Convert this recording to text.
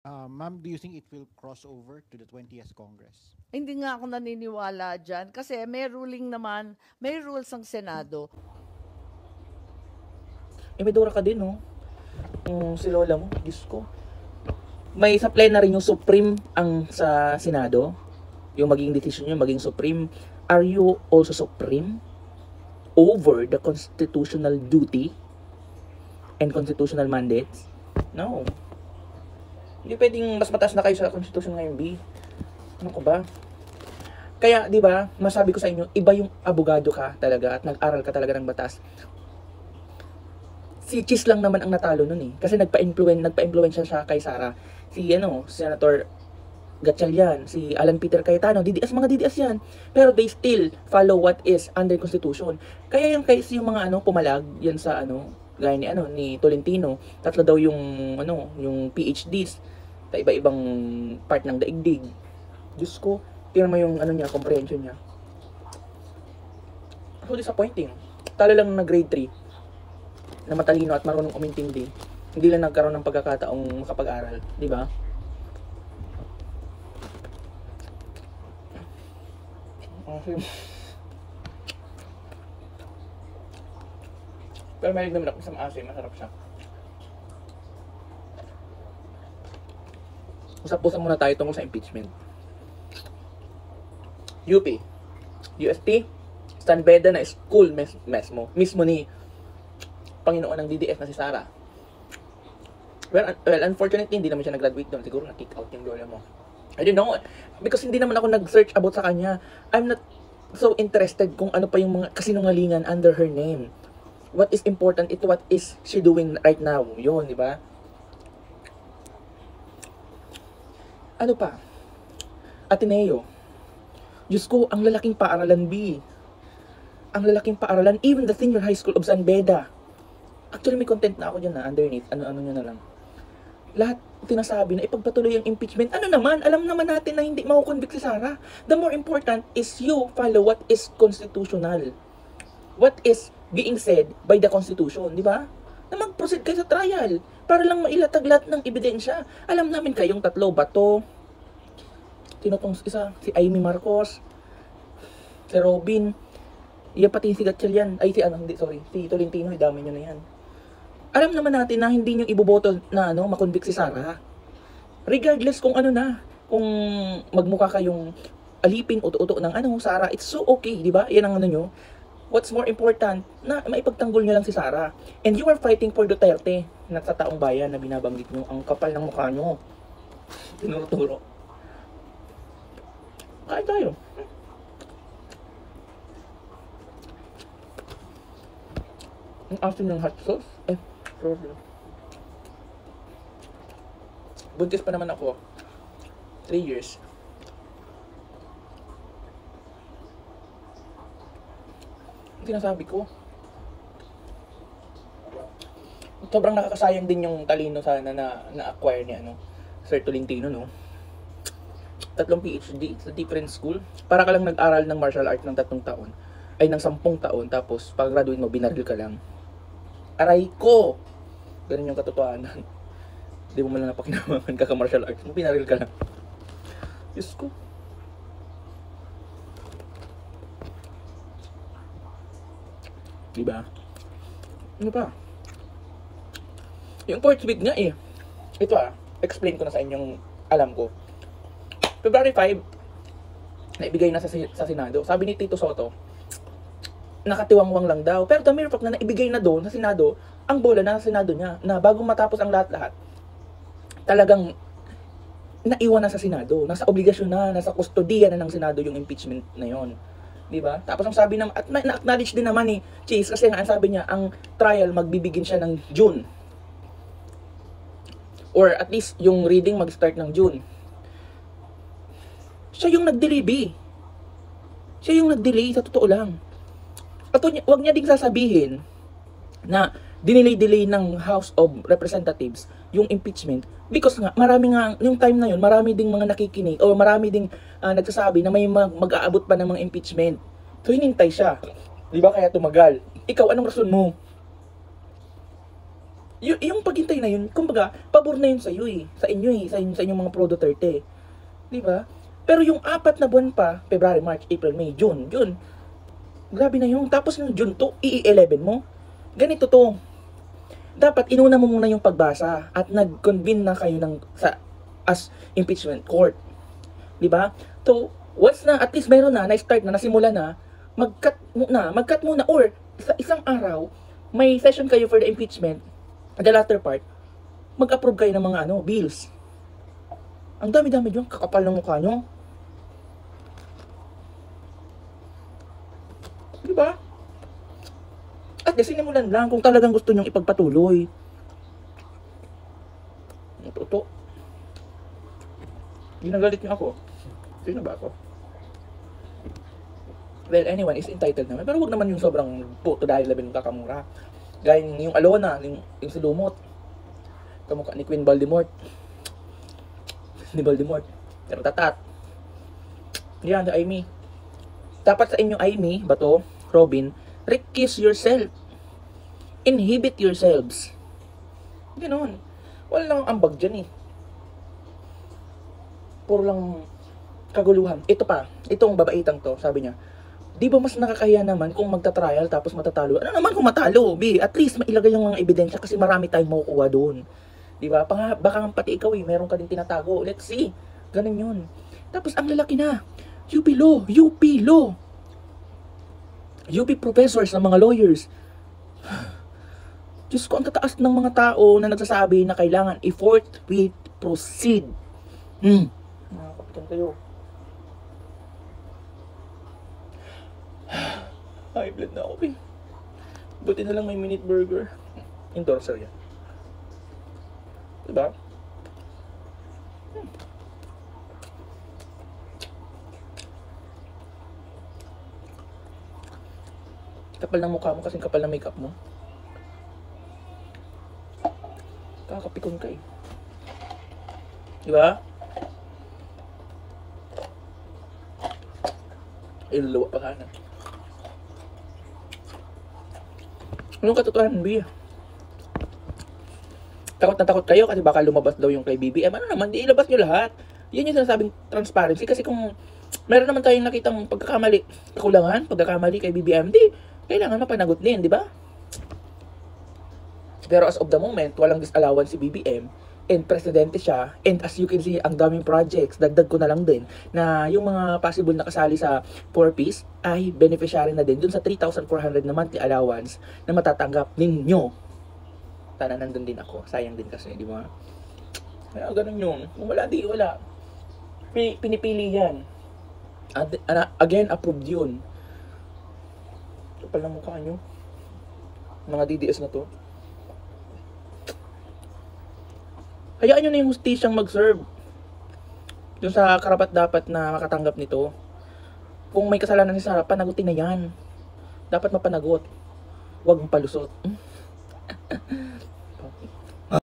Ma'am, do you think it will cross over to the 20th Congress? Hindi nga ako naniniwala diyan kasi may ruling naman, may rules ang Senado. May Dora ka din, no? Si Lola mo, Diyos ko. May sa plenary yung Supreme ang sa Senado. Yung maging decision nyo, maging Supreme. Are you also Supreme over the constitutional duty and constitutional mandates? No. Hindi pwedeng mas mataas na kayo sa Constitution ngayon, B. Ano ko ba? Kaya, di ba, masabi ko sa inyo, iba yung abogado ka talaga at nag-aral ka talaga ng batas. Si Chis lang naman ang natalo nun eh. Kasi nagpa-influence siya kay Sara. Si Senator Gatchalian, si Alan Peter Cayetano, mga DDS yan. Pero they still follow what is under Constitution. Kaya yung case yung mga pumalag yan sa gaya ni Tolentino, tatlo daw yung PhDs sa iba-ibang part ng daigdig. Diyos ko, tingnan mo yung comprehension niya. So disappointing. Talo lang na grade 3 na matalino at marunong umintindi. Hindi lang nagkaroon ng pagkakataong makapag-aral, di ba? Pero mahilig naman ako sa maasim, masarap siya. Usap-usap muna tayo tungkol sa impeachment. UP, UST, San Beda na school mismo ni Panginoon ng DDS na si Sara. Well, unfortunately, hindi naman siya nag-graduate doon. Siguro na-kick out yung lola mo. I don't know. Because hindi naman ako nag-search about sa kanya. I'm not so interested kung ano pa yung mga kasinungalingan under her name. What is important is what is she doing right now. Yun, di ba? Ano pa? Ateneo. Diyos ko, ang lalaking paaralan, B. Ang lalaking paaralan. Even the senior high school of San Beda. Actually, may content na ako dyan na underneath. Ano nyo na lang. Lahat tinasabi na ipagpatuloy ang impeachment. Ano naman? Alam naman natin na hindi makukonvict si Sara. The more important is you follow what is constitutional. What is being said by the Constitution, di ba? Na mag-proceed kayo sa trial para lang mailatag lahat ng ebidensya. Alam namin kayong tatlo, Bato, tinutong isa, si Amy Marcos, si Robin, pati si Gatchalian, si Tolentino, dami nyo na yan. Alam naman natin na hindi nyo iboboto na makonvict si Sara. Regardless kung kung magmukha kayong alipin, uto-uto ng Sara, it's so okay, di ba? Yan ang nyo. What's more important, na maipagtanggol nyo lang si Sara. And you are fighting for Duterte, na sa taong bayan na binabanggit nyo. Ang kapal ng mukha nyo. Tinuturo. Kain tayo. Ang asin ng hot sauce. Sorry. Buntis pa naman ako. 3 years. Sinasabi ko. Sobrang nakakasayang din yung talino sana na-acquire ni Sir Tolentino, no? 3 PhD sa different school. Para ka lang nag-aral ng martial art ng 3 taon. Ay, ng 10 taon. Tapos, pag-graduate mo, binaril ka lang. Aray ko! Ganun yung katotohanan. Hindi mo man lang napakinabangan ka martial arts. Binaril ka lang. Diyos ko. Diba? Ano pa? Yung port speed nga eh. Ito explain ko na sa inyong alam ko. February 5, naibigay na sa Senado. Sabi ni Tito Soto, nakatiwangwang lang daw. Pero the mere fact na naibigay na doon sa Senado, ang bola na sa Senado niya, na bago matapos ang lahat-lahat, talagang naiwan na sa Senado. Nasa obligasyon na, nasa kustodiya na ng Senado yung impeachment na yon. Diba? Tapos ang sabi naman, at na-acknowledge din naman ni Chase, kasi nga ang sabi niya, ang trial magbibigin siya ng June. Or at least yung reading mag-start ng June. Siya yung nag-delay, B. Siya yung nag-delay, sa totoo lang. At wag niya ding sasabihin na dinelay-delay ng House of Representatives yung impeachment because nga marami nga yung time na yun, marami ding mga nakikinig o marami ding nagsasabi na may mag-aabot pa ng mga impeachment. So hinintay siya. 'Di ba kaya tumagal? Ikaw anong rason mo? Yung paghintay na yun, kumbaga, pabor na yun sa iyo eh. Sa inyo eh. Sa inyong mga Pro Duterte. Di ba? Pero yung 4 na buwan pa, February, March, April, May, June, grabe na yun. Tapos yung June 2, i-11 mo. Ganito to. Dapat inuna mo muna yung pagbasa at nag-convene na kayo as impeachment court. Di ba? So, once na, at least meron na, na-start na, nasimula na, mag-cut muna, or sa isang araw, may session kayo for the impeachment, the latter part, mag-approve kayo ng mga bills. Ang dami-dami yung kakapal ng mukha nyo. Di ba? At sinimulan lang kung talagang gusto nyong ipagpatuloy. Ito. Ginagalit niyo ako. Sino ba ako? Well, anyone is entitled naman. Pero wag naman yung sobrang puto dahil labing kakamura. Gaya yung Alona, yung si Lumot. Kamukha ni Queen Voldemort. Ni Voldemort. Pero tatat. Yan, si Amy. Dapat sa inyo, Amy, Bato, Robin, recuse yourself. Inhibit yourselves. Ganon. Wala lang ambag dyan eh. Puro lang kaguluhan. Ito pa, itong babaitang to, sabi niya, di ba mas nakakahiya naman kung magta-trial tapos matatalo? Ano naman kung matalo? At least mailagay yung mga ebidensya kasi marami tayong makukuha doon. Di ba? Baka pati ikaw meron ka din tinatago. Let's see. Ganun yun. Tapos ang lalaki na. UP Law. UP Law. UP professors ng mga lawyers. Diyos ko, ang tataas ng mga tao na nagsasabi na kailangan i-forthwith proceed. Nakakapitan kayo. High blood na ako eh. Buti na lang may minute burger. Endorser yan. Diba? Kapal ng mukha mo kasing kapal ng makeup mo. Kakapikon ka eh. Diba? Iluluwa pa ka na. Anong katotohanan, B? Takot na takot kayo kasi baka lumabas daw yung kay BBM. Ano naman, di ilabas nyo lahat. Yan yung sinasabing transparency. Kasi kung meron naman tayong nakitang pagkakamali kay BBM, di, kailangan mapanagot din, di ba? Pero as of the moment, walang disallowance si BBM, and presidente siya, and as you can see, ang daming projects, dagdag ko na lang din, na yung mga possible na kasali sa 4Ps ay beneficiary na din dun sa 3,400 na monthly allowance na matatanggap ninyo. Sana nandun din ako. Sayang din kasi, di ba? Kaya ganun yun. Kung wala, di wala. Pinipili yan. Again, approved yun. Kapal ng mukha nyo. Mga DDS na to. Hayaan nyo na yung hustisyang mag-serve. Yung sa karapat-dapat na makatanggap nito. Kung may kasalanan si Sarah, panagutin na yan. Dapat mapanagot. Huwag palusot.